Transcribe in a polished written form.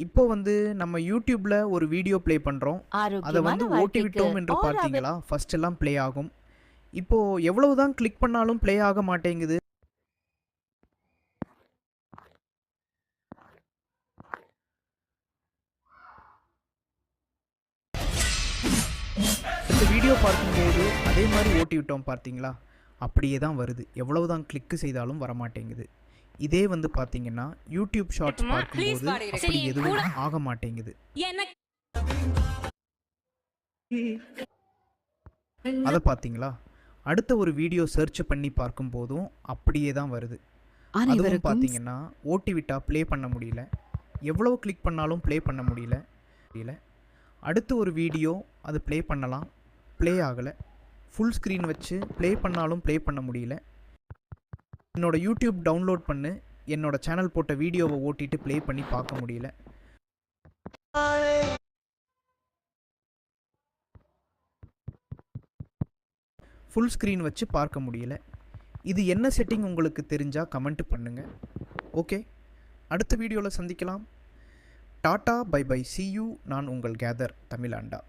இப்போ வந்து நம்ம யூடியூப்ல ஒரு வீடியோ ப்ளே பண்ணுறோம். அதை ஆரோக்கியமான வந்து ஓட்டி வாழ்க்கைக்கு விட்டோம் என்று ஆர் அவர் பார்த்தீங்களா? ஃபர்ஸ்ட் எல்லாம் ப்ளே ஆகும். இப்போ எவ்வளவுதான் கிளிக் பண்ணாலும் ப்ளே ஆக மாட்டேங்குது. அடுத்த வீடியோ பார்க்கும்போது அதே மாதிரி ஓட்டி விட்டோம் பார்த்தீங்களா? அப்படியே தான் வருது. எவ்வளவுதான் கிளிக் செய்தாலும் வரமாட்டேங்குது. இதே வந்து பார்த்தீங்கன்னா யூடியூப் ஷார்ட்ஸ் ப்ளீஸ் பார்க்கும்போது பாடி அப்படி எதுவும் ஆக மாட்டேங்குது. எனக்கு அதை பார்த்தீங்களா? அடுத்த ஒரு வீடியோ சர்ச் பண்ணி பார்க்கும்போதும் அப்படியே தான் வருது. அதுவும் அனைவருக்கும் பார்த்தீங்கன்னா ஓட்டி விட்டா ப்ளே பண்ண முடியல. எவ்வளவு கிளிக் பண்ணாலும் ப்ளே பண்ண முடியல. அடுத்து ஒரு வீடியோ அது ப்ளே பண்ணலாம், ப்ளே ஆகலை. ஃபுல் ஸ்க்ரீன் வச்சு ப்ளே பண்ணாலும் ப்ளே பண்ண முடியல. என்னோட யூடியூப் டவுன்லோட் பண்ணு, என்னோட சேனல் போட்ட வீடியோவை ஓட்டிட்டு ப்ளே பண்ணி பார்க்க முடியல. ஃபுல் ஸ்க்ரீன் வச்சு பார்க்க முடியல. இது என்ன செட்டிங் உங்களுக்கு தெரிஞ்சால் கமெண்ட் பண்ணுங்கள். ஓகே, அடுத்த வீடியோவில் சந்திக்கலாம். Tata bye bye, see you. நான் உங்கள் கேதர் தமிழாண்டா.